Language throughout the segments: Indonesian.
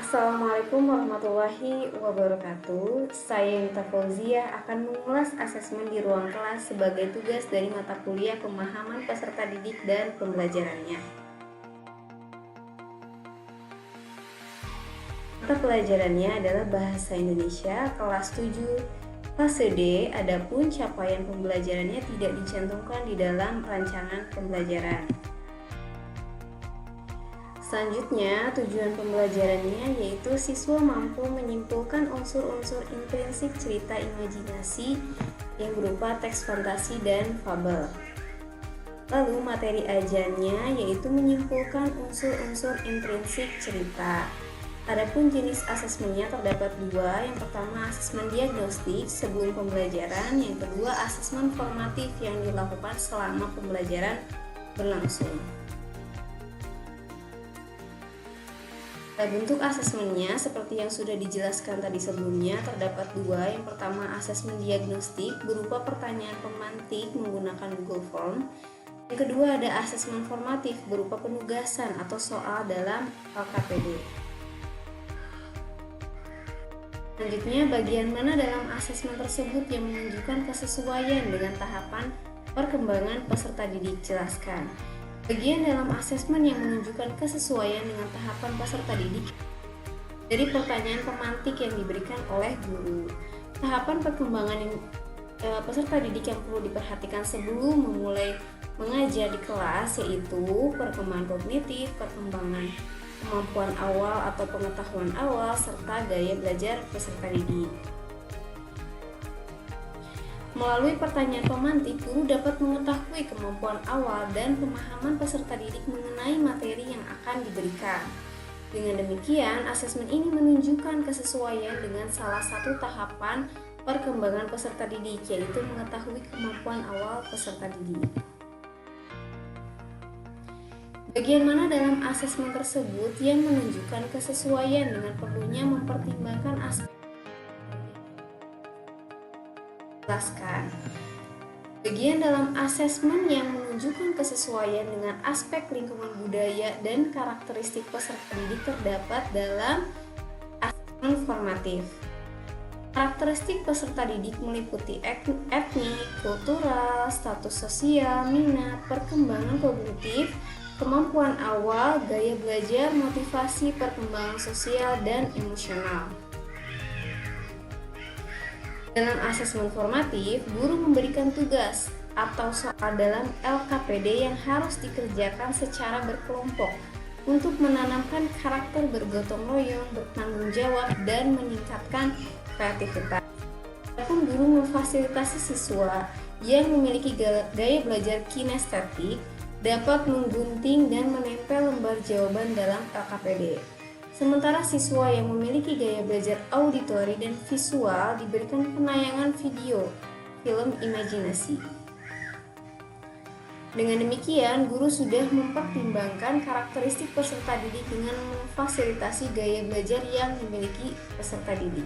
Assalamualaikum warahmatullahi wabarakatuh. Saya Nita Fauzia akan mengulas asesmen di ruang kelas sebagai tugas dari mata kuliah pemahaman peserta didik dan pembelajarannya. Mata pelajarannya adalah Bahasa Indonesia kelas 7 fase D, adapun capaian pembelajarannya tidak dicantumkan di dalam rancangan pembelajaran. Selanjutnya, tujuan pembelajarannya yaitu siswa mampu menyimpulkan unsur-unsur intrinsik cerita imajinasi yang berupa teks fantasi dan fabel. Lalu materi ajarnya yaitu menyimpulkan unsur-unsur intrinsik cerita. Adapun jenis asesmennya terdapat dua, yang pertama asesmen diagnostik sebelum pembelajaran, yang kedua asesmen formatif yang dilakukan selama pembelajaran berlangsung. Bentuk asesmennya seperti yang sudah dijelaskan tadi sebelumnya terdapat dua. Yang pertama asesmen diagnostik berupa pertanyaan pemantik menggunakan Google Form. Yang kedua ada asesmen formatif berupa penugasan atau soal dalam LKPD. Selanjutnya, bagian mana dalam asesmen tersebut yang menunjukkan kesesuaian dengan tahapan perkembangan peserta didik? Jelaskan. Bagian dalam asesmen yang menunjukkan kesesuaian dengan tahapan peserta didik dari pertanyaan pemantik yang diberikan oleh guru. Tahapan perkembangan peserta didik yang perlu diperhatikan sebelum memulai mengajar di kelas yaitu perkembangan kognitif, perkembangan kemampuan awal atau pengetahuan awal, serta gaya belajar peserta didik. Melalui pertanyaan pemantik, guru dapat mengetahui kemampuan awal dan pemahaman peserta didik mengenai materi yang akan diberikan. Dengan demikian, asesmen ini menunjukkan kesesuaian dengan salah satu tahapan perkembangan peserta didik, yaitu mengetahui kemampuan awal peserta didik. Bagian mana dalam asesmen tersebut yang menunjukkan kesesuaian dengan perlunya mempertimbangkan aspek jelaskan. Bagian dalam asesmen yang menunjukkan kesesuaian dengan aspek lingkungan budaya dan karakteristik peserta didik terdapat dalam asesmen formatif. Karakteristik peserta didik meliputi etnik, kultural, status sosial, minat, perkembangan kognitif, kemampuan awal, gaya belajar, motivasi, perkembangan sosial, dan emosional. Dalam asesmen formatif, guru memberikan tugas atau soal dalam LKPD yang harus dikerjakan secara berkelompok untuk menanamkan karakter bergotong royong, bertanggung jawab, dan meningkatkan kreativitas. Adapun guru memfasilitasi siswa yang memiliki gaya belajar kinestetik dapat menggunting dan menempel lembar jawaban dalam LKPD. Sementara siswa yang memiliki gaya belajar auditori dan visual diberikan penayangan video, film imajinasi. Dengan demikian, guru sudah mempertimbangkan karakteristik peserta didik dengan memfasilitasi gaya belajar yang dimiliki peserta didik.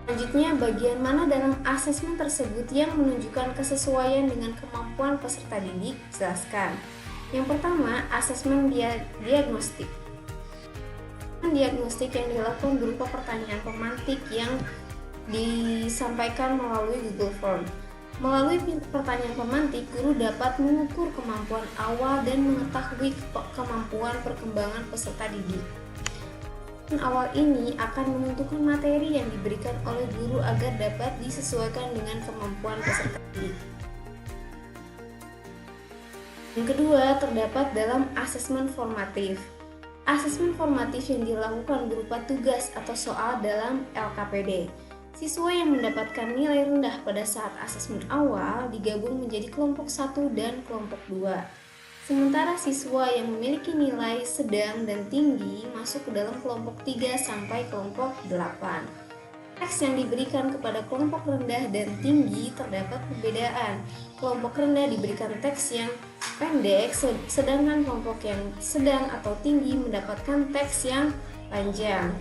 Selanjutnya, bagian mana dalam asesmen tersebut yang menunjukkan kesesuaian dengan kemampuan peserta didik? Jelaskan. Yang pertama, asesmen diagnostik. Diagnostik yang dilakukan berupa pertanyaan pemantik yang disampaikan melalui Google Form. Melalui pertanyaan pemantik, guru dapat mengukur kemampuan awal dan mengetahui kemampuan perkembangan peserta didik. Awal ini akan menentukan materi yang diberikan oleh guru agar dapat disesuaikan dengan kemampuan peserta didik. Yang kedua, terdapat dalam asesmen formatif. Asesmen formatif yang dilakukan berupa tugas atau soal dalam LKPD. Siswa yang mendapatkan nilai rendah pada saat asesmen awal digabung menjadi kelompok 1 dan kelompok 2. Sementara siswa yang memiliki nilai sedang dan tinggi masuk ke dalam kelompok 3 sampai kelompok 8. Teks yang diberikan kepada kelompok rendah dan tinggi terdapat perbedaan. Kelompok rendah diberikan teks yang pendek, sedangkan kelompok yang sedang atau tinggi mendapatkan teks yang panjang.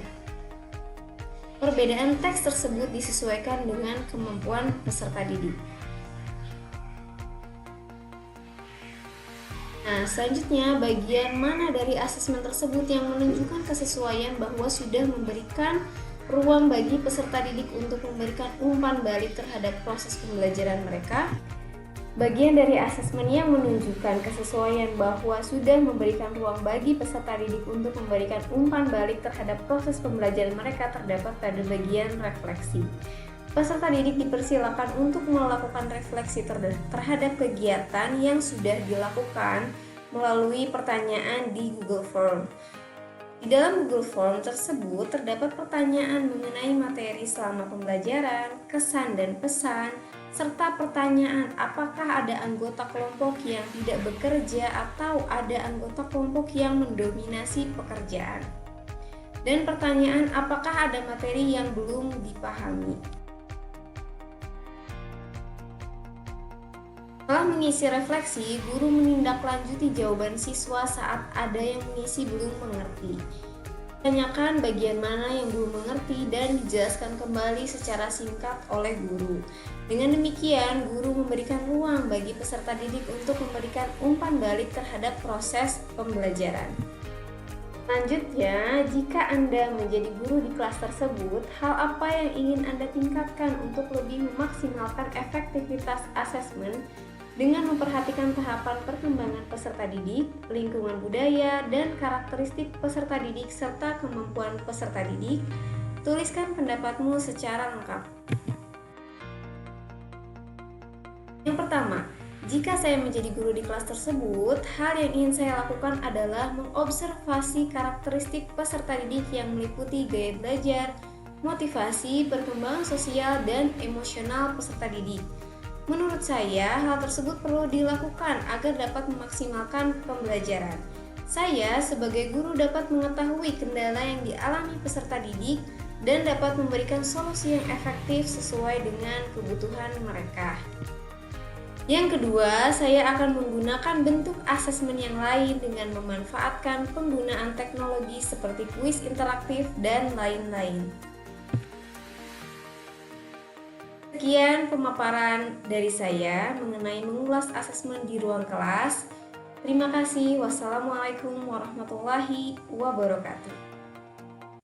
Perbedaan teks tersebut disesuaikan dengan kemampuan peserta didik. Nah, selanjutnya bagian mana dari asesmen tersebut yang menunjukkan kesesuaian bahwa sudah memberikan ruang bagi peserta didik untuk memberikan umpan balik terhadap proses pembelajaran mereka? Bagian dari asesmen yang menunjukkan kesesuaian bahwa sudah memberikan ruang bagi peserta didik untuk memberikan umpan balik terhadap proses pembelajaran mereka terdapat pada bagian refleksi. Peserta didik dipersilakan untuk melakukan refleksi terhadap kegiatan yang sudah dilakukan melalui pertanyaan di Google Form. Di dalam Google Form tersebut terdapat pertanyaan mengenai materi selama pembelajaran, kesan dan pesan, serta pertanyaan apakah ada anggota kelompok yang tidak bekerja atau ada anggota kelompok yang mendominasi pekerjaan. Dan pertanyaan apakah ada materi yang belum dipahami. Setelah mengisi refleksi, guru menindaklanjuti jawaban siswa saat ada yang mengisi belum mengerti. Tanyakan bagian mana yang belum mengerti dan dijelaskan kembali secara singkat oleh guru. Dengan demikian, guru memberikan ruang bagi peserta didik untuk memberikan umpan balik terhadap proses pembelajaran. Selanjutnya, jika Anda menjadi guru di kelas tersebut, hal apa yang ingin Anda tingkatkan untuk lebih memaksimalkan efektivitas asesmen dengan memperhatikan tahapan perkembangan peserta didik, lingkungan budaya, dan karakteristik peserta didik serta kemampuan peserta didik? Tuliskan pendapatmu secara lengkap. Yang pertama, jika saya menjadi guru di kelas tersebut, hal yang ingin saya lakukan adalah mengobservasi karakteristik peserta didik yang meliputi gaya belajar, motivasi, perkembangan sosial, dan emosional peserta didik. Menurut saya, hal tersebut perlu dilakukan agar dapat memaksimalkan pembelajaran. Saya sebagai guru dapat mengetahui kendala yang dialami peserta didik dan dapat memberikan solusi yang efektif sesuai dengan kebutuhan mereka. Yang kedua, saya akan menggunakan bentuk asesmen yang lain dengan memanfaatkan penggunaan teknologi seperti kuis interaktif dan lain-lain. Sekian pemaparan dari saya mengenai mengulas asesmen di ruang kelas. Terima kasih. Wassalamualaikum warahmatullahi wabarakatuh.